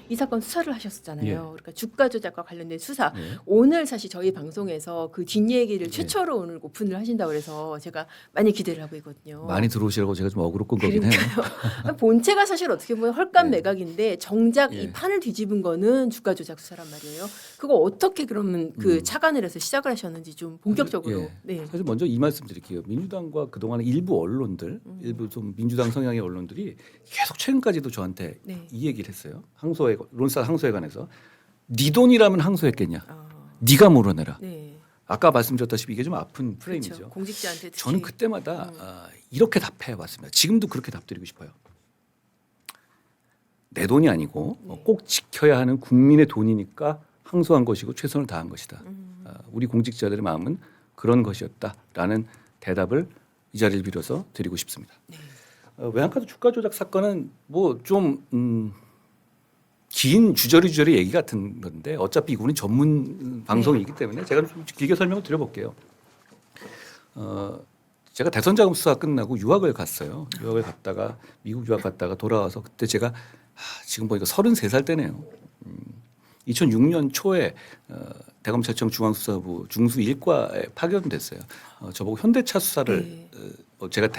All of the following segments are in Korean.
이 사건 수사를 하셨었잖아요. 예. 그러니까 주가 조작과 관련된 수사. 예. 오늘 사실 저희 방송에서 그 뒷얘기를 예. 최초로 오늘 오픈을 하신다고 그래서 제가 많이 기대를 하고 있거든요. 많이 들어오시라고 제가 좀 어그로 끈 거긴 해요. 본체가 사실 어떻게 보면 헐값 예. 매각인데 정작 예. 이 판을 뒤집은 거는 주가 조작 수사란 말이에요. 그거 어떻게 그러면 그 착안을 해서 시작을 하셨는지 좀 본격적으로. 예. 네. 사실 먼저 이 말씀 드릴게요. 민주당과 그동안 일부 언론들, 일부 좀 민주당 성향의 언론들이 계속 최근까지도 저한테 네. 이 얘기를 했어요. 론스타 항소에 관해서 네 돈이라면 항소했겠냐? 아, 네가 물어내라. 네. 아까 말씀드렸다시피 이게 좀 아픈 프레임이죠. 그렇죠. 공직자한테 특히. 저는 그때마다 이렇게 답해 왔습니다. 지금도 그렇게 답드리고 싶어요. 내 돈이 아니고 네. 꼭 지켜야 하는 국민의 돈이니까 항소한 것이고 최선을 다한 것이다. 우리 공직자들의 마음은 그런 것이었다라는 대답을 이 자리를 빌어서 드리고 싶습니다. 네. 외환카드 주가 조작 사건은 뭐 좀 긴 주저리 얘기 같은 건데 어차피 이거는 전문 방송이기 때문에 제가 좀 길게 설명을 드려볼게요. 제가 대선 자금 수사 끝나고 유학을 갔어요. 유학을 갔다가 미국 유학 갔다가 돌아와서 그때 제가 지금 보니까 33살 때네요. 2006년 초에 대검찰청 중앙수사부 중수 1과에 파견됐어요. 저보고 현대차 수사를 네. 제가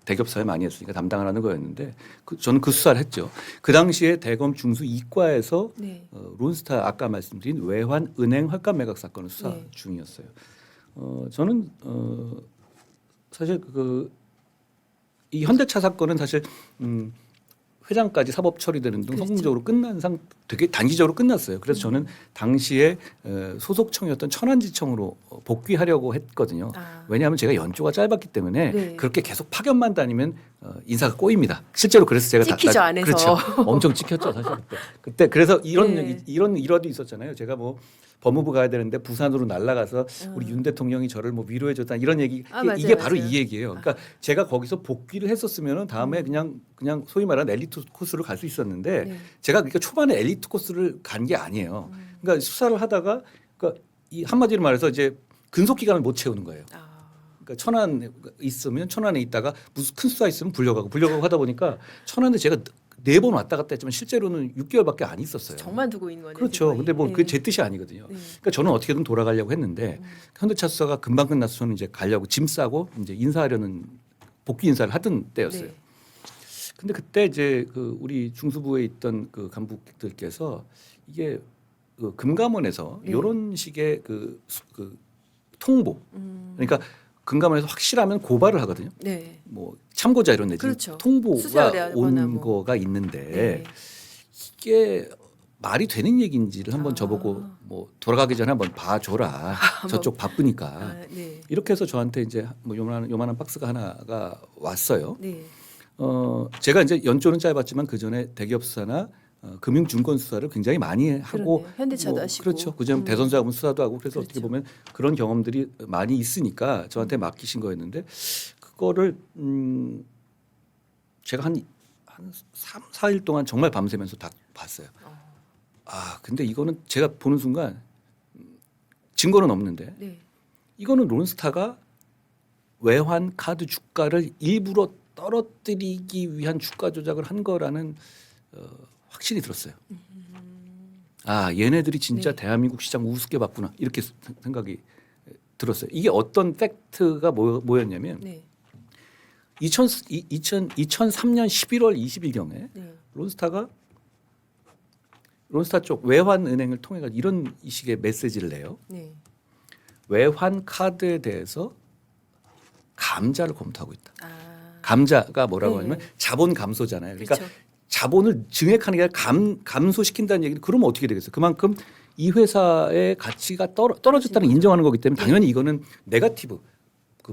대기업 사회 많이 했으니까 담당을 하는 거였는데 저는 그 수사를 했죠. 그 당시에 대검 중수 2과에서 네. 론스타 아까 말씀드린 외환 은행 헐값 매각 사건을 수사 네. 중이었어요. 저는 사실 이 현대차 사건은 사실 회장까지 사법 처리되는 등 그렇죠. 성공적으로 끝난 되게 단기적으로 끝났어요. 그래서 저는 당시에 소속청이었던 천안지청으로 복귀하려고 했거든요. 왜냐하면 제가 연조가 짧았기 때문에 네. 그렇게 계속 파견만 다니면 인사가 꼬입니다. 실제로 그래서 제가 찍히죠, 안에서. 그렇죠. 엄청 찍혔죠 사실 그때 그래서 이런 네. 이런 일화도 있었잖아요. 제가 뭐 법무부 가야 되는데 부산으로 날아가서 우리 윤 대통령이 저를 뭐 위로해줬다 이런 얘기 맞아요, 이게 바로 맞아요. 이 얘기예요. 그러니까 제가 거기서 복귀를 했었으면은 다음에 그냥 소위 말하는 엘리트 코스를 갈 수 있었는데 네. 제가 그러니까 초반에 엘리트 코스를 간 게 아니에요. 그러니까 수사를 하다가 그러니까 이 한마디로 말해서 이제 근속 기간을 못 채우는 거예요. 그러니까 천안에 있으면 천안에 있다가 무슨 큰 수사 있으면 불려가고 하다 보니까 천안에 제가 4번 왔다 갔다 했지만 실제로는 6개월밖에 안 있었어요. 정만 두고 있는 거네요. 그렇죠. 거의. 근데 뭐 그게 제 뜻이 아니거든요. 그러니까 저는 어떻게든 돌아가려고 했는데 현대차 수사가 금방 끝나서 저는 이제 가려고 짐 싸고 이제 인사하려는 복귀 인사를 하던 때였어요. 네. 근데 그때 이제 우리 중수부에 있던 그 간부들께서 이게 금감원에서 네. 이런 식의 통보 그러니까 금감원에서 확실하면 고발을 하거든요. 네. 뭐 참고자 이런 내지 그렇죠. 통보가 수사하거나 온 뭐. 거가 있는데 네. 이게 말이 되는 얘기인지를 한번 저보고 뭐 돌아가기 전에 한번 봐줘라. 저쪽 바쁘니까 네. 이렇게 해서 저한테 이제 뭐 요만한 박스가 하나가 왔어요. 네. 제가 이제 연조는 짧았지만 그 전에 대기업 수사나 금융증권 수사를 굉장히 많이 하고 그러네요. 현대차도 하시고. 그렇죠. 그전 대선자금 수사도 하고 그래서 어떻게 그렇죠. 보면 그런 경험들이 많이 있으니까 저한테 맡기신 거였는데 그거를 제가 한 3, 4일 동안 정말 밤새면서 다 봤어요. 근데 이거는 제가 보는 순간 증거는 없는데 네. 이거는 론스타가 외환 카드 주가를 일부러 떨어뜨리기 위한 주가 조작을 한 거라는 확신이 들었어요. 얘네들이 진짜 네. 대한민국 시장 우습게 봤구나 이렇게 생각이 들었어요. 이게 어떤 팩트가 뭐였냐면 네. 2003년 11월 20일경에 네. 론스타 쪽 외환은행을 통해 가지고 이런 식의 메시지를 내요. 네. 외환 카드에 대해서 감자를 검토하고 있다. 감자가 뭐라고 네. 하냐면 자본 감소잖아요. 그러니까 그렇죠. 자본을 증액하는 게 아니라 감소시킨다는 얘기는 그러면 어떻게 되겠어요? 그만큼 이 회사의 가치가 떨어졌다는 인정하는 거기 때문에 당연히 이거는 네거티브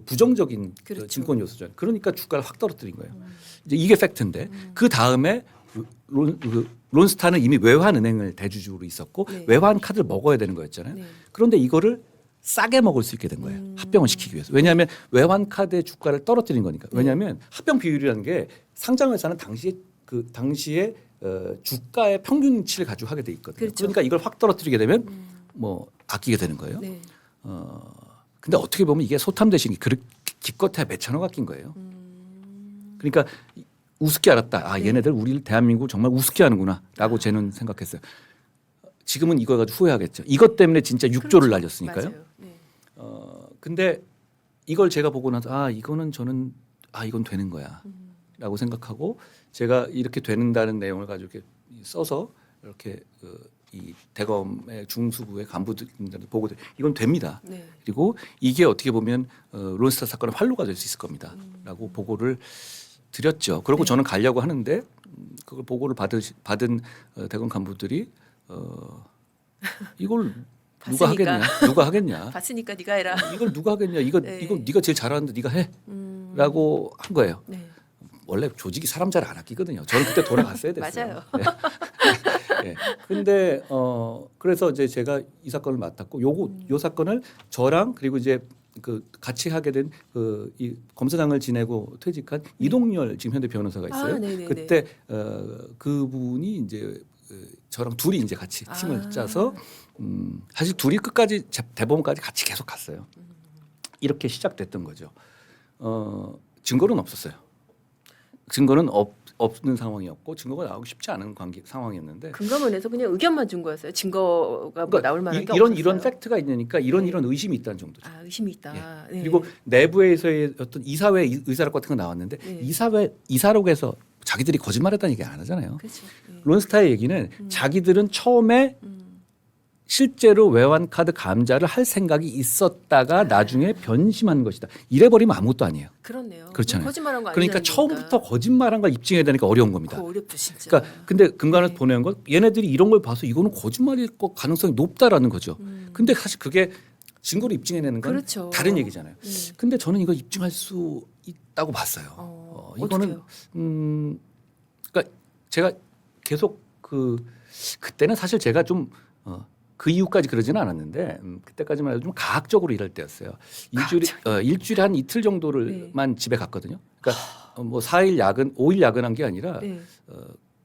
부정적인 그렇죠. 증권 요소잖아요. 그러니까 주가를 확 떨어뜨린 거예요. 이제 이게 팩트인데 그 다음에 론스타는 이미 외환은행을 대주주로 있었고 네. 외환 카드를 먹어야 되는 거였잖아요. 네. 그런데 이거를 싸게 먹을 수 있게 된 거예요. 합병을 시키기 위해서. 왜냐하면 외환 카드의 주가를 떨어뜨린 거니까. 왜냐하면 합병 비율이라는 게 상장회사는 당시에 주가의 평균치를 가지고 하게 돼 있거든요. 그렇죠. 그러니까 이걸 확 떨어뜨리게 되면 뭐 아끼게 되는 거예요. 네. 근데 어떻게 보면 이게 소탐 대신 기껏해야 몇 천억 아낀 거예요. 그러니까 우습게 알았다. 아 네. 얘네들 우리를 대한민국 정말 우습게 하는구나라고 저는 생각했어요. 지금은 이거 가지고 후회하겠죠. 이것 때문에 진짜 6조를 그렇죠. 날렸으니까요. 맞아요. 네. 근데 이걸 제가 보고 나서 이거는 저는 이건 되는 거야라고 생각하고 제가 이렇게 되는다는 내용을 가지고 이렇게 써서 이렇게 이 대검의 중수부의 간부들한테 보고들 이건 됩니다. 네. 그리고 이게 어떻게 보면 론스타 사건의 활로가 될 수 있을 겁니다라고 보고를 드렸죠. 그리고 네. 저는 가려고 하는데 그걸 보고를 받은 대검 간부들이 이걸 누가 봤으니까. 하겠냐? 누가 하겠냐? 봤으니까 네가 해라. 이걸 누가 하겠냐? 이거 네. 네가 제일 잘하는데 네가 해라고 한 거예요. 네. 원래 조직이 사람 잘 안 아끼거든요. 저는 그때 돌아갔어야 됐어요. 맞아요. 네. 네. 근데 그래서 이제 제가 이 사건을 맡았고 요 사건을 저랑 그리고 이제 그 같이 하게 된 이 검사장을 지내고 퇴직한 이동열 지금 현대 변호사가 있어요. 네네네. 그때 그분이 이제 저랑 둘이 이제 같이 팀을 짜서 사실 둘이 끝까지 대법원까지 같이 계속 갔어요. 이렇게 시작됐던 거죠. 증거는 없었어요. 증거는 없는 상황이었고 증거가 나오기 쉽지 않은 상황이었는데 금감원에서 그냥 의견만 준 거였어요. 증거가 뭐 나올 만한 게 이런 없었어요. 팩트가 있으니까 이런 네. 이런 의심이 있다는 정도죠. 의심이 있다. 네. 그리고 내부에서의 어떤 이사회 의사록 같은 거 나왔는데 네. 이사록에서 자기들이 거짓말했다는 얘기 안 하잖아요. 그렇죠. 네. 론스타의 얘기는 자기들은 처음에 실제로 외환 카드 감자를 할 생각이 있었다가 나중에 변심한 것이다. 이래버리면 아무것도 아니에요. 그렇네요. 그렇잖아요. 거짓말한 거 그러니까 아니냐는 처음부터 거니까. 거짓말한 걸 입증해야 되니까 어려운 겁니다. 그거 어렵죠 진짜. 그러니까 근데 금감원에서 네. 보낸 건 얘네들이 이런 걸 봐서 이거는 거짓말일 것 가능성이 높다라는 거죠. 근데 사실 그게 증거로 입증해내는 건 그렇죠. 다른 얘기잖아요. 네. 근데 저는 이거 입증할 수 있다고 봤어요. 이거는 어떡해요? 그러니까 제가 계속 그때는 사실 제가 좀 그 이후까지 그러지는 않았는데 그때까지만 해도 좀 가학적으로 일할 때였어요. 일주일에 한 이틀 정도를만 집에 갔거든요. 그러니까 뭐 4일 야근, 5일 야근한 게 아니라 네.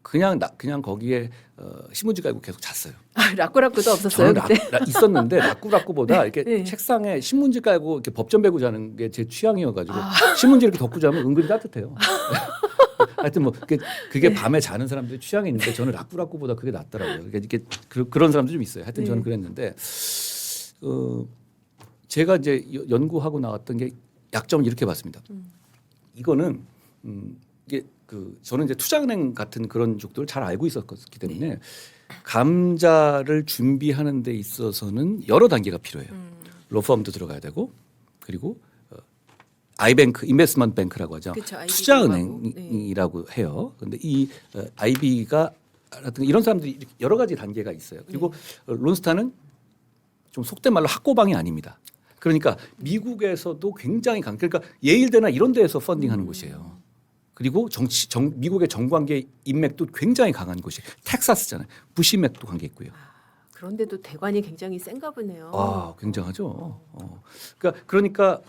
그냥 거기에 신문지 깔고 계속 잤어요. 라꾸라꾸도 없었어요 저는 그때. 있었는데 라꾸라꾸보다 이렇게 네. 책상에 신문지 깔고 이렇게 법전 베고 자는 게 제 취향이어가지고 신문지 이렇게 덮고 자면 은근히 따뜻해요. 하여튼 뭐 그게 밤에 자는 사람들의 취향이 있는데 저는 라꾸라꾸보다 그게 낫더라고요. 이렇게 그런 사람도 좀 있어요. 하여튼 저는 그랬는데 제가 이제 연구하고 나왔던 게 약점을 이렇게 봤습니다. 이거는 이게 저는 이제 투자은행 같은 그런 쪽들을 잘 알고 있었기 때문에 감자를 준비하는 데 있어서는 여러 단계가 필요해요. 로펌도 들어가야 되고 그리고 아이뱅크, 인베스트먼트 뱅크라고 하죠. 그쵸, IB 투자은행이라고 해요. 그런데 이 IB가 이런 사람들이 여러 가지 단계가 있어요. 그리고 론스타는 좀 속된 말로 학고방이 아닙니다. 그러니까 미국에서도 굉장히 그러니까 예일대나 이런 데에서 펀딩하는 곳이에요. 그리고 미국의 정관계 인맥도 굉장히 강한 곳이 텍사스잖아요. 부시 인맥도 관계 있고요. 그런데도 대관이 굉장히 센가 보네요. 굉장하죠. 그러니까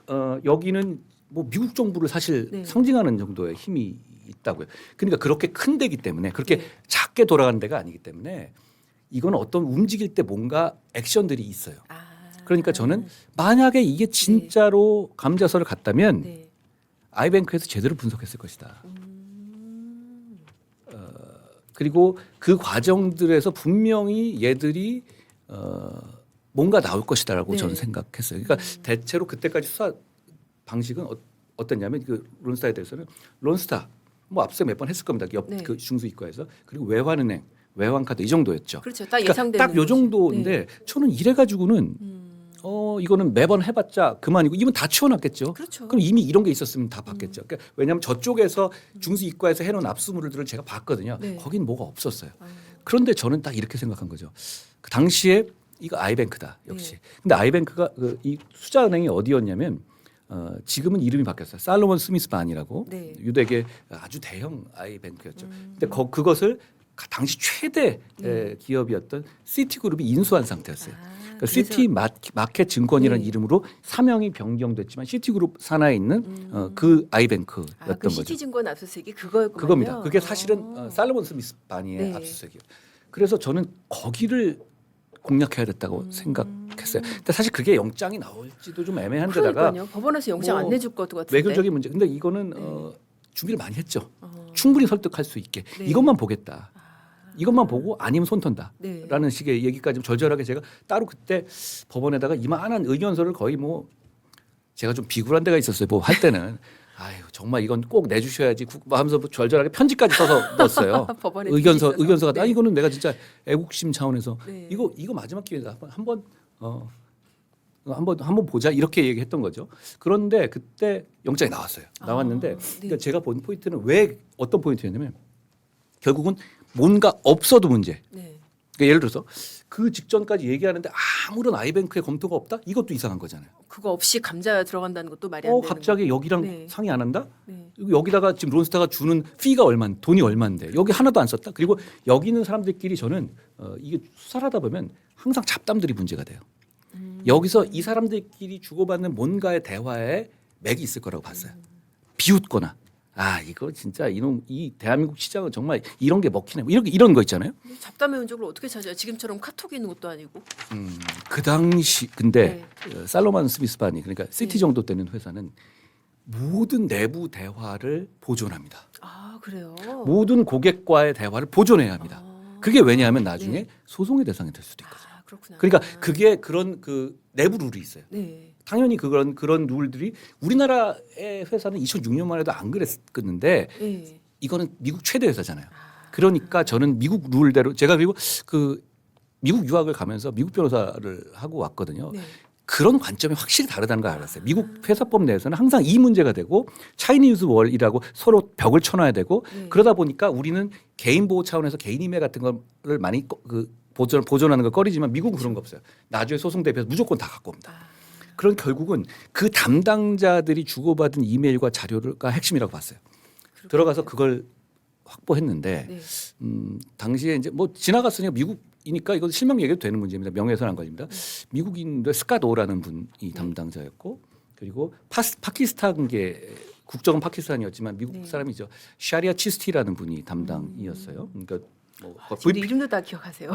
여기는 뭐 미국 정부를 사실 네. 상징하는 정도의 힘이 있다고요. 그러니까 그렇게 큰 데기 때문에 그렇게 네. 작게 돌아가는 데가 아니기 때문에 이건 어떤 움직일 때 뭔가 액션들이 있어요. 그러니까 저는 만약에 이게 진짜로 감자설을 갔다면 네. 아이뱅크에서 제대로 분석했을 것이다. 그리고 그 과정들에서 분명히 얘들이 뭔가 나올 것이다라고 네. 저는 생각했어요. 그러니까 대체로 그때까지 수사 방식은 어땠냐면 론스타에 대해서는 론스타 뭐 앞서 몇 번 했을 겁니다. 옆 네. 그 중수이과에서 그리고 외환은행, 외환카드 이 정도였죠. 그렇죠. 딱 예상되는 딱 요 거지. 정도인데 네. 저는 이래가지고는 이거는 매번 해봤자 그만이고 이분 다 치워놨겠죠. 그렇죠. 그럼 이미 이런 게 있었으면 다 봤겠죠. 그러니까 왜냐하면 저쪽에서 중수이과에서 해놓은 압수물들을 제가 봤거든요. 네. 거긴 뭐가 없었어요. 그런데 저는 딱 이렇게 생각한 거죠. 그 당시에 이거 아이뱅크다 역시. 네. 근데 아이뱅크가 이 투자은행이 어디였냐면 지금은 이름이 바뀌었어요. 살로몬 스미스 반이라고 네. 유대계 아주 대형 아이뱅크였죠. 근데 그것을 당시 최대 기업이었던 시티그룹이 인수한 상태였어요. 그러니까 시티 마켓 증권이라는 네. 이름으로 사명이 변경됐지만 시티그룹 산하에 있는 그 아이뱅크였던 그 거죠. 시티증권 압수수색이 그거였군요. 그겁니다. 그게 사실은 살로몬 스미스 바니의 네. 압수수색이에요. 그래서 저는 거기를 공략해야 됐다고 생각했어요. 근데 사실 그게 영장이 나올지도 좀 애매한 데다가 그러니까요. 법원에서 영장 뭐 안 내줄 것도 같은데. 외교적인 문제. 근데 이거는 준비를 많이 했죠. 충분히 설득할 수 있게 네. 이것만 보겠다. 이것만 보고 아니면 손 턴다. 네. 라는 식의 얘기까지 절절하게 제가 따로 그때 법원에다가 이만한 의견서를 거의 뭐 제가 좀 비굴한 데가 있었어요. 뭐 할 때는 아유 정말 이건 꼭 내주셔야지 하면서 뭐 절절하게 편지까지 써서 넣었어요. 법원에 의견서가 네. 아 이거는 내가 진짜 애국심 차원에서 네. 이거 마지막 기회다. 한번 보자 이렇게 얘기했던 거죠. 그런데 그때 영장이 나왔어요. 나왔는데 네. 그러니까 제가 본 포인트는 왜 어떤 포인트였냐면 결국은 뭔가 없어도 문제. 네. 그러니까 예를 들어서 그 직전까지 얘기하는데 아무런 아이뱅크의 검토가 없다? 이것도 이상한 거잖아요. 그거 없이 감자 들어간다는 것도 말이 안 되는 갑자기 여기랑 네. 상의 안 한다? 네. 여기다가 지금 론스타가 주는 피가 돈이 얼마인데 여기 하나도 안 썼다? 그리고 여기 있는 사람들끼리 저는 이게 수사를 하다 보면 항상 잡담들이 문제가 돼요. 여기서 이 사람들끼리 주고받는 뭔가의 대화에 맥이 있을 거라고 봤어요. 비웃거나 이거 진짜 이 대한민국 시장은 정말 이런 게 먹히네. 이런 거 있잖아요. 잡담의 흔적을 어떻게 찾아요? 지금처럼 카톡이 있는 것도 아니고. 그 당시 근데 살로만 스미스 바니 그러니까 시티 정도 되는 회사는 모든 내부 대화를 보존합니다. 아 그래요? 모든 고객과의 대화를 보존해야 합니다. 그게 왜냐하면 나중에 소송의 대상이 될 수도 있거든요. 그렇구나. 그러니까 그게 그런 그 내부 룰이 있어요. 네. 당연히 그런 룰들이 우리나라의 회사는 2006년만 해도 안 그랬었는데 네. 이거는 미국 최대 회사잖아요. 그러니까 저는 미국 룰대로 제가 그리고 그 미국 유학을 가면서 미국 변호사를 하고 왔거든요. 네. 그런 관점이 확실히 다르다는 걸 알았어요. 미국 회사법 내에서는 항상 이 문제가 되고 차이니즈 월이라고 서로 벽을 쳐놔야 되고 그러다 보니까 우리는 개인 보호 차원에서 개인 임해 같은 거를 많이 보존하는 걸 꺼리지만 미국은 그런 거 없어요. 나중에 소송 대비해서 무조건 다 갖고 옵니다. 그런 결국은 그 담당자들이 주고받은 이메일과 자료가 핵심이라고 봤어요. 들어가서 그걸 확보했는데 네. 당시에 이제 뭐 지나갔으니까 미국이니까 이건 실명 얘기도 되는 문제입니다. 명예훼손 안 걸립니다. 미국인들 스카도라는 분이 담당자였고 그리고 파키스탄계 국적은 파키스탄이었지만 미국 사람이죠. 샤리아 치스티라는 분이 담당이었어요. 그러니까 뭐 지금 이름도 다 기억하세요.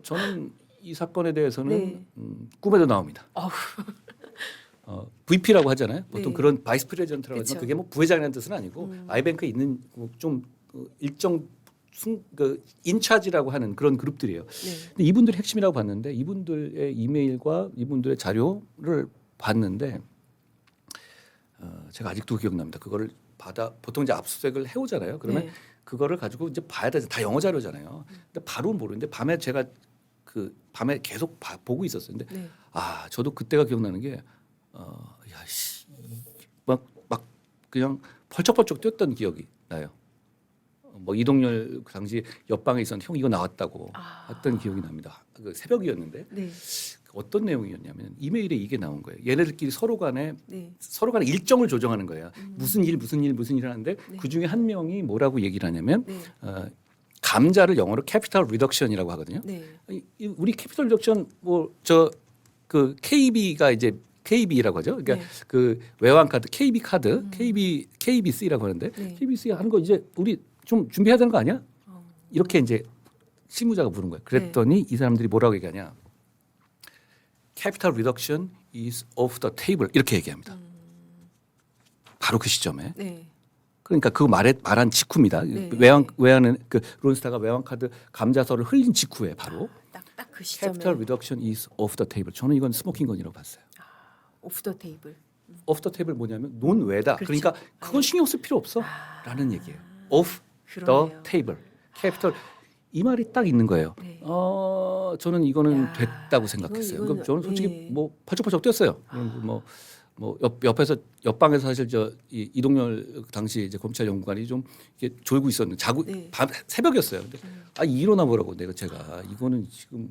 저는 이 사건에 대해서는 네. 꿈에도 나옵니다. VP라고 하잖아요. 보통 네. 그런 바이스 프레지던트라고 그쵸. 하지만 그게 뭐 부회장이라는 뜻은 아니고 아이뱅크에 있는 좀 일정 인차지라고 하는 그런 그룹들이에요. 네. 근데 이분들이 핵심이라고 봤는데 이분들의 이메일과 이분들의 자료를 봤는데 제가 아직도 기억납니다. 그거를 보통 이제 압수수색을 해오잖아요. 그러면 네. 그거를 가지고 이제 봐야 되죠. 다 영어 자료잖아요. 근데 바로 모르는데 밤에 제가 밤에 계속 보고 있었어요. 근데 네. 저도 그때가 기억나는 게 막 그냥 펄쩍펄쩍 뛰었던 기억이 나요. 뭐 이동열 그 당시 옆방에 있었는데 형 이거 나왔다고 했던 기억이 납니다. 그 새벽이었는데 네. 어떤 내용이었냐면 이메일에 이게 나온 거예요. 얘네들끼리 서로 간에 네. 일정을 조정하는 거예요. 무슨 일 하는데 그 중에 한 명이 뭐라고 얘기를 하냐면 네. 감자를 영어로 캐피털 리덕션이라고 하거든요. 네. 우리 캐피털 리덕션 그 KB가 이제 KB라고 하죠. 그러니까 네. 그 외환 카드 KB 카드 KBC라고 하는데 네. KBC 하는 거 이제 우리 좀 준비해야 되는 거 아니야? 이렇게 이제 실무자가 물은 거예요. 그랬더니 이 사람들이 뭐라고 얘기하냐? Capital reduction is off the table 이렇게 얘기합니다. 바로 그 시점에. 네. 그러니까 그 말한 직후입니다. 네. 외환은 그 론스타가 외환 카드 감자서를 흘린 직후에 바로 딱 그 시점에 Capital reduction is off the table. 저는 이건 스모킹건이라고 봤어요. 오프 더 테이블. off the table 뭐냐면 논외다. 그렇죠. 그러니까 그건 신경 쓸 필요 없어라는 얘기예요. off 그러네요. the table. Capital 이 말이 딱 있는 거예요. 네. 저는 이거는 야, 됐다고 생각했어요. 이거는, 저는 솔직히 네. 뭐 펄쩍펄쩍 뛰었어요. 뭐 옆에서 옆방에서 사실 이동열 당시 이제 검찰 연구관이 좀 이게 졸고 있었는데 네. 새벽이었어요. 근데 일어나 보라고 제가 이거는 지금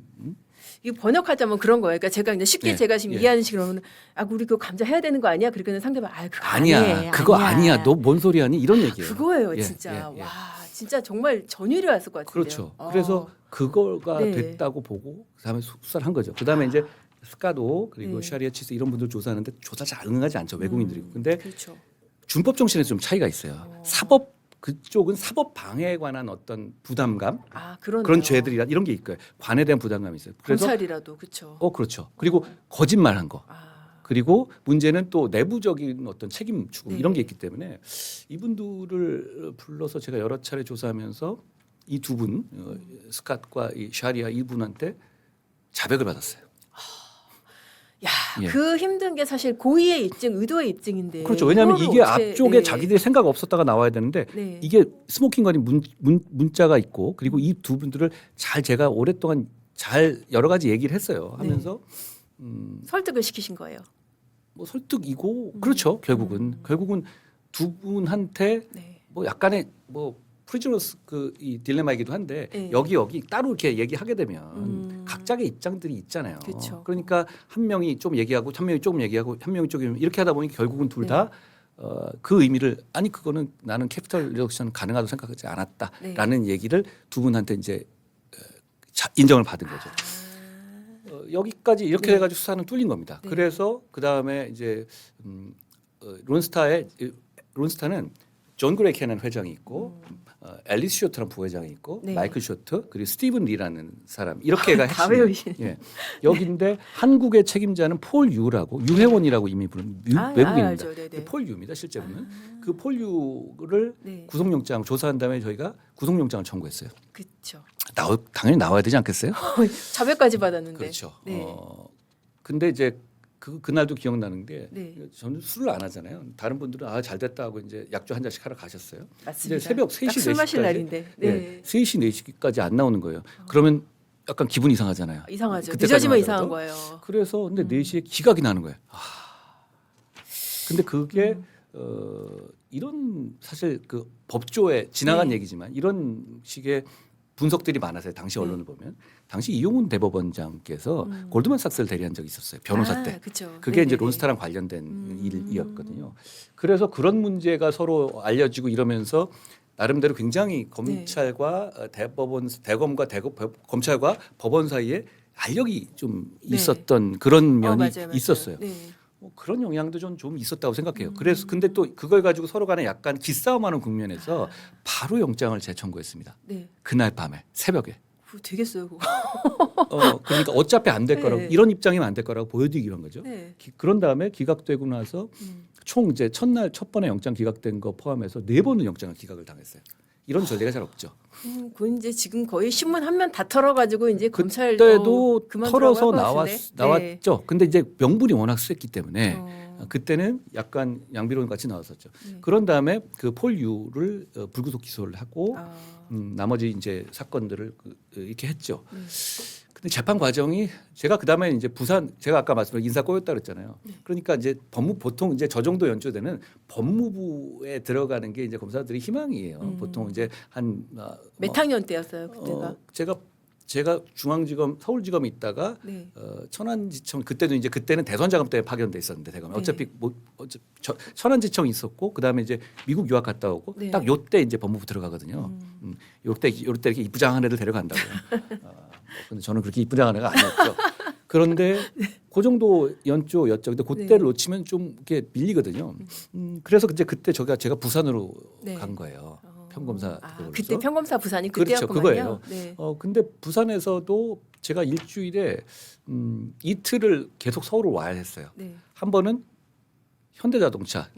이거 번역하자면 그런 거예요. 그러니까 제가 이제 쉽게 네. 제가 지금 예. 이해하는 식으로는 우리 그거 감자 해야 되는 거 아니야? 그러니까 상대방 그거 아니야. 아니에요. 그거 아니야. 너 뭔 소리 하니? 이런 얘기예요. 그거예요, 예, 진짜. 예, 예. 와, 진짜 정말 전율이 왔을 것 같은데요. 그렇죠. 그래서 그거가 네. 됐다고 보고 그다음에 수사를 한 거죠. 그다음에 이제 스카도 그리고 네. 샤리아 치스 이런 분들 조사하는데 조사 잘 응하지 않죠. 외국인들이고. 근데 그렇죠. 준법 정신에서 좀 차이가 있어요. 사법 그쪽은 사법 방해에 관한 어떤 부담감 그러네요. 그런 죄들이라 이런 게 있고요. 관에 대한 부담감이 있어요. 그래서 검찰이라도 그렇죠. 그렇죠. 그리고 거짓말한 거. 그리고 문제는 또 내부적인 어떤 책임 추구 네. 이런 게 있기 때문에 이분들을 불러서 제가 여러 차례 조사하면서 이 두 분 스캇과 이 샤리아 이분한테 자백을 받았어요. 야, 예. 그 힘든 게 사실 고의의 입증, 의도의 입증인데. 그렇죠. 왜냐하면 그거를 이게 어떻게- 앞쪽에 네. 자기들이 생각 없었다가 나와야 되는데 네. 이게 스모킹 건이 문자가 있고 그리고 이 두 분들을 잘 제가 오랫동안 잘 여러 가지 얘기를 했어요. 하면서 설득을 시키신 거예요. 뭐 설득이고 그렇죠. 결국은 두 분한테 네. 뭐 약간의 뭐 프리즈너스 그 이 딜레마이기도 한데 네. 여기 따로 이렇게 얘기하게 되면 각자의 입장들이 있잖아요. 그쵸. 그러니까 한 명이 좀 얘기하고 한 명이 조금 얘기하고 한 명이 조금 이렇게 하다 보니 결국은 둘 다 그 의미를 아니 그거는 나는 캐피털 리덕션 가능하다고 생각하지 않았다라는 얘기를 두 분한테 이제 인정을 받은 거죠. 여기까지 이렇게 네. 해가지고 수사는 뚫린 겁니다. 네. 그래서 그 다음에 이제 론스타는 존 그레이 캐넌 회장이 있고 앨리스 쇼트라는 부회장이 있고 네. 마이클 쇼트 그리고 스티븐 리라는 사람 이렇게가 다 핵심이에요. 외우시네. 예. 여기인데 한국의 책임자는 폴 유라고 유혜원이라고 이미 부르는 외국인입니다. 알죠. 네네. 폴 유입니다. 실제로는 그 폴 유를 네. 구속영장 조사한 다음에 저희가 구속영장을 청구했어요. 그렇죠. 당연히 나와야 되지 않겠어요? 자백까지 받았는데. 그렇죠. 네. 근데 이제 그날도 기억나는 게 네. 저는 술을 안 하잖아요. 다른 분들은 잘 됐다 하고 이제 약주 한 잔씩 하러 가셨어요. 맞습니다. 이제 새벽 3시, 딱술 마실 4시까지 날인데. 네. 3시, 4시까지 안 나오는 거예요. 그러면 약간 기분 이상하잖아요. 이상하죠. 그때까지만 늦어지면 하더라도. 이상한 거예요. 그래서 근데 4시에 기각이 나는 거예요. 근데 그게 이런 사실 그 법조에 지나간 네. 얘기지만 이런 식의 분석들이 많아서요. 당시 네. 언론을 보면 당시 이용훈 대법원장께서 골드만삭스를 대리한 적이 있었어요. 변호사 때. 그쵸. 그게 이제 네네네. 론스타랑 관련된 일이었거든요. 그래서 그런 문제가 서로 알려지고 이러면서 나름대로 굉장히 검찰과 대검과 검찰과 법원 사이에 알력이 좀 네. 있었던 그런 면이 맞아요. 있었어요. 네. 뭐 그런 영향도 좀 있었다고 생각해요. 그래서 근데 또 그걸 가지고 서로 간에 약간 기싸움하는 국면에서 바로 영장을 재청구했습니다. 네. 그날 밤에 새벽에. 그거 되겠어요, 그거. 그러니까 어차피 안 될 거라고 네. 이런 입장이면 안 될 거라고 보여드리기 한 거죠. 네. 그런 다음에 기각되고 나서 총 이제 첫날 첫 번에 영장 기각된 거 포함해서 4번은 영장을 기각을 당했어요. 이런 전례가 잘 없죠. 그건 이제 지금 거의 신문 한 면 다 털어가지고 이제 검찰 그때도 그만두라고 털어서 할것 같은데. 나왔죠. 근데 이제 명분이 워낙 셌기 때문에 어. 그때는 약간 양비론 같이 나왔었죠. 네. 그런 다음에 그 폴 유를 불구속 기소를 하고 아. 나머지 이제 사건들을 이렇게 했죠. 근데 재판 과정이 제가 그다음에 이제 제가 아까 말씀드린 인사 꼬였다 그랬잖아요. 그러니까 이제 보통 이제 저 정도 연초되는 법무부에 들어가는 게 이제 검사들이 희망이에요. 보통 이제 몇 학년 때였어요, 그때가? 제가 중앙지검 서울지검에 있다가 네. 천안지청 그때는 대선자금 때문에 파견돼 있었는데 대검 네. 어차피 천안지청 있었고 그다음에 이제 미국 유학 갔다 오고 네. 딱 요때 이제 법무부 들어가거든요. 요때 이렇게 이쁘장한 애들 데려간다고요. 근데 저는 그렇게 이쁘장한 애가 아니었죠. 그런데 그 정도 연조였죠. 근데 그때를 놓치면 좀 이렇게 밀리거든요. 그래서 그때 제가 부산으로 네. 간 거예요. 평검사 그때 평검사 부산이 그렇죠. 그때였구만요. 그거예요. 네. 근데 부산에서도 제가 일주일에 이틀을 계속 서울을 와야 했어요. 네. 한 번은 현대자동차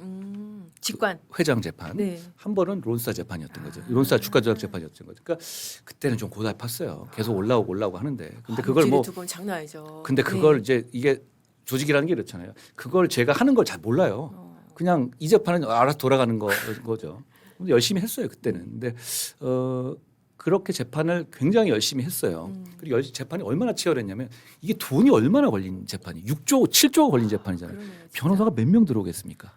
직관. 회장 재판, 네. 한 번은 론스타 재판이었던 거죠. 론스타 주가 조작 재판이었던 거죠. 그러니까 그때는 좀 고달팠어요. 계속 올라오고 하는데, 근데 그걸 뭐, 두번 장난 아니죠. 근데 그걸 이제 이게 조직이라는 게 이렇잖아요. 그걸 제가 하는 걸 잘 몰라요. 그냥 이 재판은 알아서 돌아가는 거죠. 근데 열심히 했어요 그때는. 근데 그렇게 재판을 굉장히 열심히 했어요. 그리고 재판이 얼마나 치열했냐면 이게 돈이 얼마나 걸린 재판이 7조가 걸린 재판이잖아요. 그러네요, 진짜. 변호사가 몇 명 들어오겠습니까?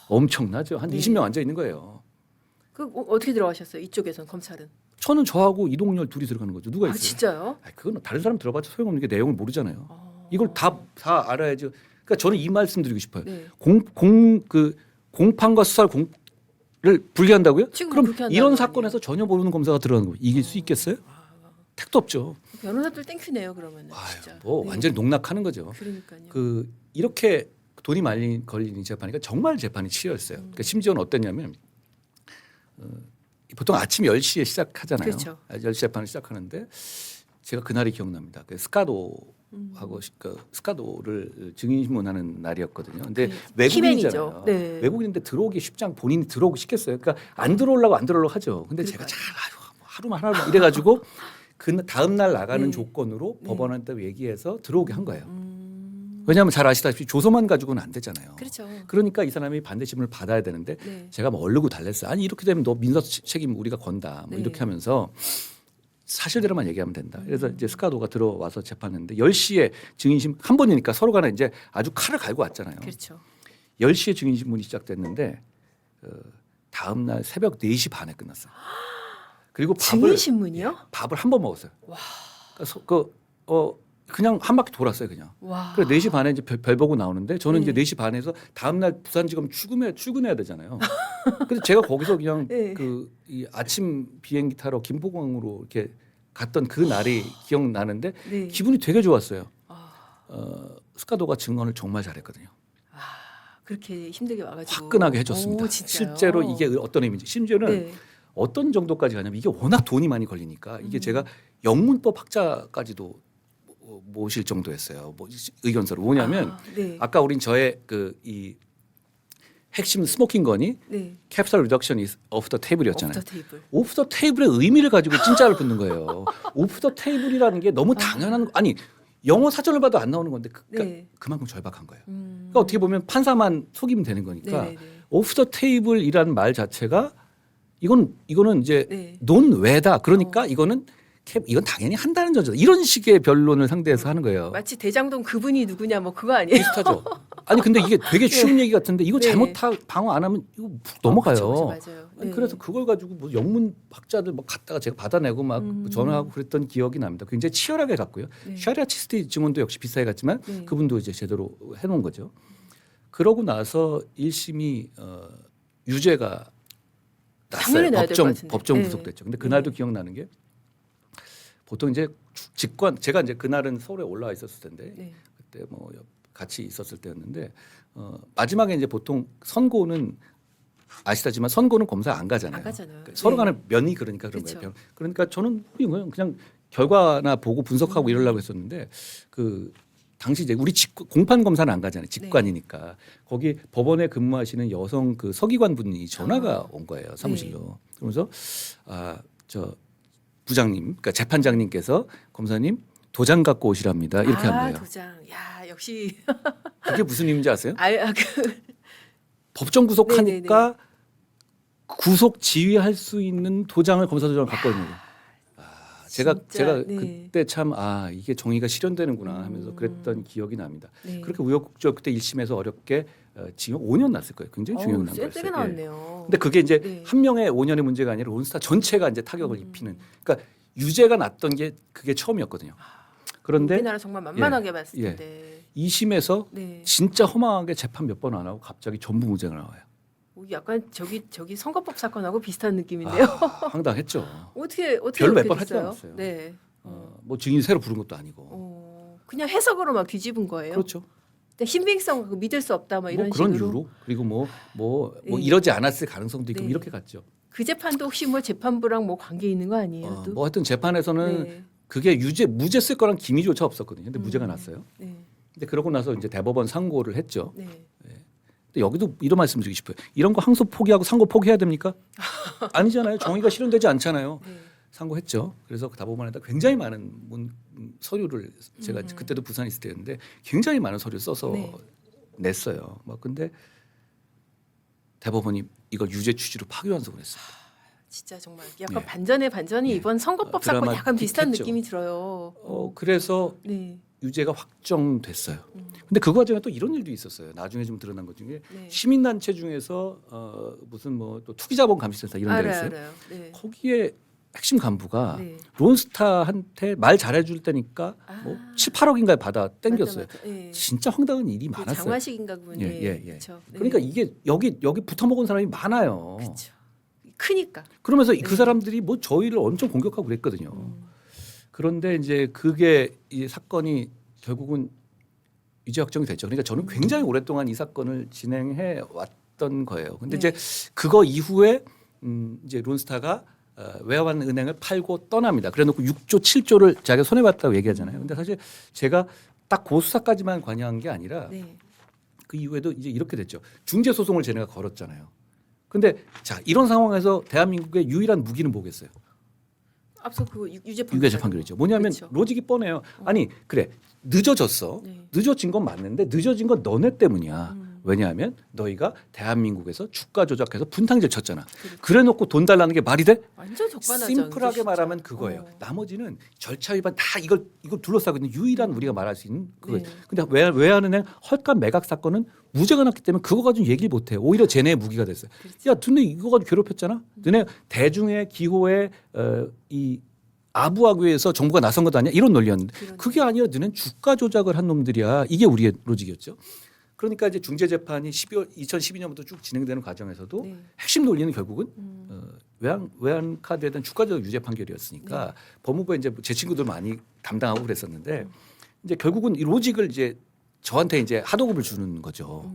엄청나죠. 한 네. 20명 앉아 있는 거예요. 어떻게 들어가셨어요? 이쪽에선 검찰은? 저하고 이동열 둘이 들어가는 거죠. 누가 있어요? 진짜요? 그건 다른 사람 들어봤자 소용없는 게 내용을 모르잖아요. 이걸 다 알아야죠. 그러니까 저는 이 말씀 드리고 싶어요. 네. 공판과 수사를 분리한다고요? 지금 그럼 그렇게 한다는 이런 거 사건에서 전혀 모르는 검사가 들어가는 거 이길 수 있겠어요? 택도 없죠. 변호사들 땡큐네요 그러면. 진짜. 네. 완전히 농락하는 거죠. 그러니까요. 이렇게 돈이 많이 걸리는 재판이니까 정말 재판이 치열했어요. 그러니까 심지어는 어땠냐면 보통 아침 10시에 시작하잖아요. 그렇죠. 10시 재판을 시작하는데 제가 그날이 기억납니다. 그 스카도하고 그 스카도를 증인신문하는 날이었거든요. 근데 외국인이잖아요. 네. 외국인인데 들어오기 쉽지 않고 본인이 들어오기 쉽겠어요. 그러니까 안 들어오려고 하죠. 근데 제가 잘 하루만 이래가지고 그 다음 날 나가는 네. 조건으로 네. 법원한테 얘기해서 들어오게 한 거예요. 왜냐하면 잘 아시다시피 조서만 가지고는 안 되잖아요. 그렇죠. 그러니까 이 사람이 반대심을 받아야 되는데 네. 제가 뭐 얼르고 달랬어요. 아니 이렇게 되면 너 민사 책임 우리가 건다. 뭐 네. 이렇게 하면서 사실대로만 얘기하면 된다. 그래서 이제 스카도가 들어와서 재판했는데 10시에 증인심 한 번이니까 서로 간에 이제 아주 칼을 갈고 왔잖아요. 그렇죠. 10시에 증인신문이 시작됐는데 다음 날 새벽 4시 반에 끝났어요. 그리고 증인신문이요? 밥을 한 번 먹었어요. 와. 그냥 한 바퀴 돌았어요, 그냥. 와. 그래 4시 반에 이제 별 보고 나오는데 저는 네. 이제 4시 반에서 다음 날 부산지검 출근해야 되잖아요. 그래서 제가 거기서 그냥 네. 이 아침 비행기 타러 김포공항으로 이렇게 갔던 그 날이 기억나는데 네. 기분이 되게 좋았어요. 아, 스카도가 증언을 정말 잘했거든요. 그렇게 힘들게 와가지고 화끈하게 해줬습니다. 오, 진짜요? 실제로 이게 어떤 의미인지 심지어는 네. 어떤 정도까지 가냐면 이게 워낙 돈이 많이 걸리니까 이게 제가 영문법 학자까지도 모실 정도였어요. 뭐 의견서를 뭐냐면 네. 아까 우린 저의 이 핵심 스모킹 건이 네. 캐피탈 리덕션 is off the table이었잖아요. 오프 더 테이블. 오프 더 테이블의 의미를 가지고 찐짜를 붙는 거예요. 오프 더 테이블이라는 게 너무 당연한 아니 영어 사전을 봐도 안 나오는 건데 네. 그만큼 절박한 거예요. 그러니까 어떻게 보면 판사만 속이면 되는 거니까 네. 오프 더 테이블이라는 말 자체가 이거는 이제 네. 논외다. 그러니까 이건 당연히 한다는 저죠. 이런 식의 변론을 상대해서 하는 거예요. 마치 대장동 그분이 누구냐 뭐 그거 아니에요? 비슷하죠. 아니 근데 이게 되게 쉬운 얘기 같은데 이거 네. 방어 안 하면 이거 푹 넘어가요. 그렇죠, 맞아요. 아니, 네. 그래서 그걸 가지고 뭐 영문 학자들 막 갖다가 제가 받아내고 막 전화하고 그랬던 기억이 납니다. 굉장히 치열하게 갔고요. 네. 샤리아 치스티 증언도 역시 비슷하게 갔지만 네. 그분도 이제 제대로 해놓은 거죠. 그러고 나서 1심이 유죄가 당연히 났어요. 나야 될것 같은데. 법정 네. 구속됐죠. 근데 그날도 기억나는 게 보통 이제 제가 이제 그날은 서울에 올라와 있었을 텐데 네. 그때 뭐 같이 있었을 때였는데 마지막에 이제 보통 선고는 아시다지만 선고는 검사 안 가잖아요. 안 가잖아요. 그러니까 서로 네. 간에 면이 그러니까 그런 그렇죠. 거예요. 그러니까 저는 그냥 결과나 보고 분석하고 이러려고 했었는데 그 당시 이제 우리 공판 검사는 안 가잖아요. 직관이니까 거기 법원에 근무하시는 여성 그 서기관 분이 전화가 온 거예요. 사무실로. 그러면서 저 부장님, 그러니까 재판장님께서 검사님 도장 갖고 오시랍니다. 이렇게 한 거예요. 도장. 야 역시. 그게 무슨 의미인지 아세요? 그. 법정 구속하니까 구속 지휘할 수 있는 도장을 검사 도장을 갖고 있는 거예요. 제가 네. 그때 참 이게 정의가 실현되는구나 하면서 그랬던 기억이 납니다. 네. 그렇게 우여곡절 그때 1심에서 어렵게 징역 5년 났을 거예요. 굉장히 중요한 세게 거였어요. 나왔네요. 근데 그게 이제 네. 한 명의 5년의 문제가 아니라 론스타 전체가 이제 타격을 입히는. 그러니까 유죄가 났던 게 그게 처음이었거든요. 그런데 우리나라 정말 만만하게 봤을 예. 텐데. 2심에서 네. 진짜 허망하게 재판 몇 번 안 하고 갑자기 전부 무죄가 나와요. 약간 저기 선거법 사건하고 비슷한 느낌인데요. 황당했죠. 어떻게 별로 몇 그렇게 번 하지 됐어요? 않았어요. 네. 뭐 증인 새로 부른 것도 아니고. 그냥 해석으로 막 뒤집은 거예요. 그렇죠. 신빙성 믿을 수 없다 뭐 이런 그런 식으로. 이유로 그리고 뭐 네. 이러지 않았을 가능성도 있고 네. 이렇게 갔죠. 그 재판도 혹시 뭐 재판부랑 뭐 관계 있는 거 아니에요? 또? 뭐 하여튼 재판에서는 네. 그게 무죄 쓸 거란 기미조차 없었거든요. 근데 무죄가 났어요. 네. 근데 그러고 나서 이제 대법원 상고를 했죠. 네. 근데 여기도 이런 말씀 드리고 싶어요. 이런 거 항소 포기하고 상고 포기해야 됩니까? 아니잖아요. 정의가 실현되지 않잖아요. 네. 상고했죠. 그래서 대법원에다 굉장히 많은 서류를 제가 그때도 부산에 있을 때였는데 굉장히 많은 서류를 써서 네. 냈어요. 막 근데 대법원이 이걸 유죄 취지로 파기환송을 했어요. 진짜 정말 약간 예. 반전의 반전이 예. 이번 선거법 사건 약간 비슷한 드라마틱했죠. 느낌이 들어요. 그래서 네. 유죄가 확정됐어요. 근데 그 과정에 또 이런 일도 있었어요. 나중에 좀 드러난 것 중에 네. 시민단체 중에서 무슨 뭐 또 투기자본감시센터 이런 데가 있어요. 알아요. 네. 거기에 핵심 간부가 네. 론스타한테 말 잘해줄 때니까 뭐 7, 8억인가를 받아 땡겼어요. 맞아. 네. 진짜 황당한 일이 그 많았어요. 장화식인가 그분이. 예. 그쵸. 네. 그러니까 이게 여기 붙어먹은 사람이 많아요. 그쵸. 크니까. 그러면서 네. 그 사람들이 뭐 저희를 엄청 공격하고 그랬거든요. 그런데 이제 그게 이 사건이 결국은 유죄 확정이 됐죠. 그러니까 저는 굉장히 오랫동안 이 사건을 진행해 왔던 거예요. 근데 네. 이제 그거 이후에 이제 론스타가 외환 은행을 팔고 떠납니다. 그래놓고 6조 7조를 자기가 손해봤다고 얘기하잖아요. 근데 사실 제가 딱 그 수사까지만 관여한 게 아니라 네. 그 이후에도 이제 이렇게 됐죠. 중재 소송을 쟤네가 걸었잖아요. 근데 자 이런 상황에서 대한민국의 유일한 무기는 뭐겠어요? 앞서 그 유죄 판결이죠. 뭐냐면 그렇죠. 로직이 뻔해요. 아니 그래 늦어졌어. 네. 늦어진 건 맞는데 늦어진 건 너네 때문이야. 왜냐하면 너희가 대한민국에서 주가 조작해서 분탕질 쳤잖아. 그래놓고 돈 달라는 게 말이 돼? 완전 적반하장. 심플하게 말하면 그거예요. 나머지는 절차 위반 다 이걸 이둘러싸고 있는 유일한 우리가 말할 수 있는 그거예요. 네. 근데 외환은행 헐값 매각 사건은 무죄가 났기 때문에 그거 가지고 얘기를 못해요. 오히려 쟤네의 무기가 됐어요. 그렇죠. 야, 너네 이거 가지고 괴롭혔잖아. 너네 대중의 기호에 이 아부하기 위해서 정부가 나선 것 아니야? 이런 논리였는데 그게 아니라 너는 주가 조작을 한 놈들이야. 이게 우리의 로직이었죠. 그러니까 이제 중재 재판이 2012년부터 쭉 진행되는 과정에서도 네. 핵심 논리는 결국은 외환 카드에 대한 주가 조작 유죄 판결이었으니까 네. 법무부에 이제 제 친구들 많이 담당하고 그랬었는데 이제 결국은 이 로직을 이제 저한테 이제 하도급을 주는 거죠.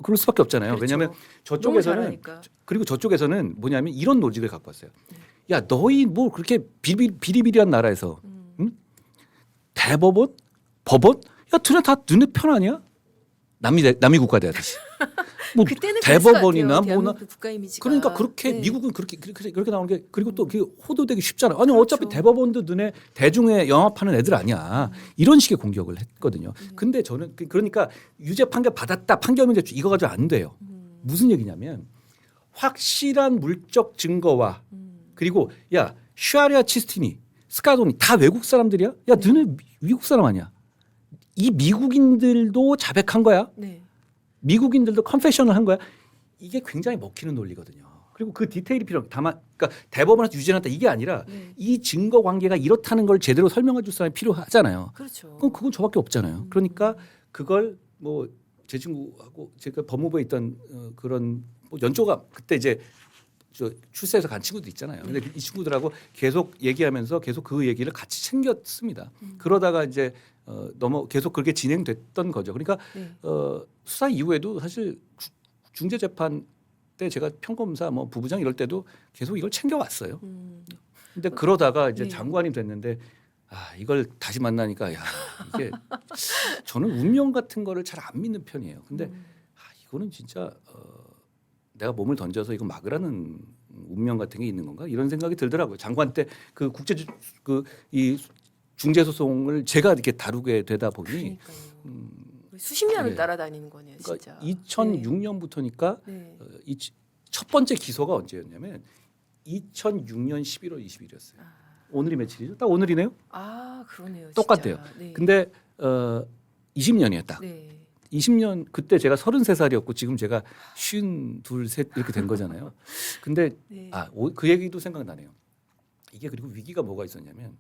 그럴 수밖에 없잖아요. 그렇죠. 왜냐하면 너무 저쪽에서는 잘하니까. 그리고 저쪽에서는 뭐냐면 이런 로직을 갖고 왔어요. 야 너희 뭐 그렇게 비리비리한 나라에서 응? 대법원, 법원, 야 너네 편 아니야? 남미 국가 돼야지. 뭐 그때는 대법원이나 뭐나 국가 이미지가. 그러니까 그렇게 네. 미국은 그렇게 나오는 게 그리고 또 그게 호도되기 쉽잖아. 아니 어차피 대법원도 너네 대중에 영합하는 애들 아니야. 이런 식의 공격을 했거든요. 근데 저는 그러니까 유죄 판결 받았다. 판결문 제출 이거 가지고 안 돼요. 무슨 얘기냐면 확실한 물적 증거와 그리고 야 슈아리아 치스티니 스카도니 다 외국 사람들이야? 야 너네 미국 사람 아니야? 이 미국인들도 자백한 거야. 네. 미국인들도 컨페셔널 한 거야. 이게 굉장히 먹히는 논리거든요. 그리고 그 디테일이 필요. 다만, 그러니까 대법원한테 유죄났다 이게 아니라 네. 이 증거 관계가 이렇다는 걸 제대로 설명해 줄 사람이 필요하잖아요. 그렇죠. 그럼 그건 저밖에 없잖아요. 그러니까 그걸 뭐 제 친구하고 제가 법무부에 있던 그런 뭐 연조가 그때 이제 저 출세해서 간 친구도 있잖아요. 근데 이 친구들하고 계속 얘기하면서 계속 그 얘기를 같이 챙겼습니다. 그러다가 이제 계속 그렇게 진행됐던 거죠. 그러니까 네. 수사 이후에도 사실 중재 재판 때 제가 평검사 뭐 부부장 이럴 때도 계속 이걸 챙겨왔어요. 근데 그러다가 이제 네. 장관이 됐는데 이걸 다시 만나니까 야 이게 저는 운명 같은 거를 잘 안 믿는 편이에요. 근데 이거는 진짜 내가 몸을 던져서 이거 막으라는 운명 같은 게 있는 건가 이런 생각이 들더라고요. 장관 때 그 국제 이 중재 소송을 제가 이렇게 다루게 되다 보니 수십 년을 네. 따라다니는 거네요, 그러니까 진짜. 2006년부터니까 네. 이 첫 번째 기소가 언제였냐면 2006년 11월 20일이었어요. 오늘이 며칠이죠? 딱 오늘이네요. 아, 그러네요. 똑같대요. 진짜. 네. 근데 20년이에요, 딱. 네. 20년 그때 제가 33살이었고 지금 제가 52, 셋 이렇게 된 거잖아요. 근데 네. 그 얘기도 생각나네요. 이게 그리고 위기가 뭐가 있었냐면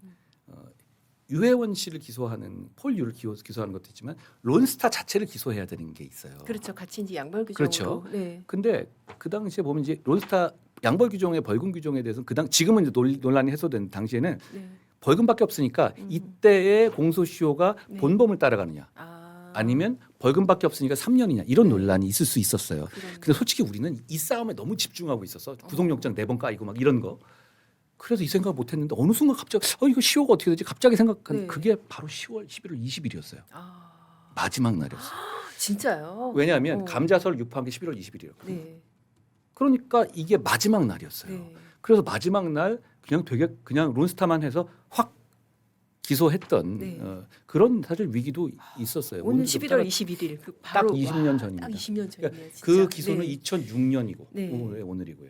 유해원 씨를 기소하는 폴 유를 기소하는 것도 있지만 론스타 자체를 기소해야 되는 게 있어요. 그렇죠. 같이 이제 양벌 규정으로. 그렇죠. 네. 근데 그 당시에 보면 이제 론스타 양벌 규정의 벌금 규정에 대해서는 지금은 이제 논란이 해소된 당시에는 네. 벌금밖에 없으니까 이때의 공소시효가 네. 본범을 따라가느냐 아니면 벌금밖에 없으니까 3년이냐 이런 논란이 있을 수 있었어요. 근데 솔직히 우리는 이 싸움에 너무 집중하고 있어서 구속영장 4번 까이고 막 이런 거. 그래서 이 생각 못했는데 어느 순간 갑자기 이거 시효가 어떻게 되지? 갑자기 생각한 네. 그게 바로 11월 20일이었어요. 마지막 날이었어요. 진짜요? 왜냐하면 감자설 유포한 게 11월 20일이에요. 네. 그러니까 이게 마지막 날이었어요. 네. 그래서 마지막 날 그냥 론스타만 해서 확 기소했던 네. 그런 사실 위기도 있었어요. 오늘 좀 11월 21일 딱 20년 전입니다. 딱 20년 전이네요. 그러니까 진짜. 그 기소는 네. 2006년이고 네. 오늘이고요.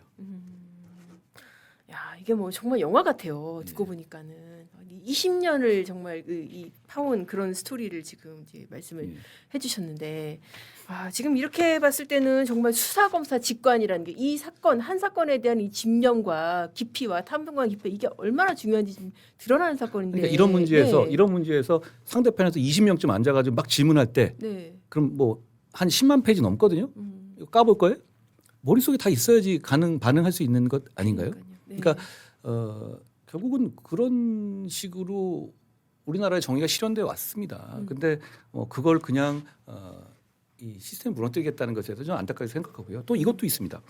야, 이게 뭐 정말 영화 같아요. 듣고 보니까는 20년을 정말 이 파온 그런 스토리를 지금 이제 말씀을 해주셨는데, 지금 이렇게 봤을 때는 정말 수사 검사 직관이라는 게 이 사건 한 사건에 대한 이 집념과 깊이와 탐문과 깊이 이게 얼마나 중요한지 좀 드러나는 사건인데. 그러니까 이런 문제에서 상대편에서 20명쯤 앉아가지고 막 질문할 때, 네. 그럼 뭐 한 10만 페이지 넘거든요. 이거 까볼 거예요? 머릿속에 다 있어야지 반응할 수 있는 것 아닌가요? 네. 그러니까 결국은 그런 식으로 우리나라의 정의가 실현돼 왔습니다. 근데 그걸 그냥 이 시스템 무너뜨리겠다는 것에 대해서 좀 안타깝게 생각하고요. 또 이것도 있습니다.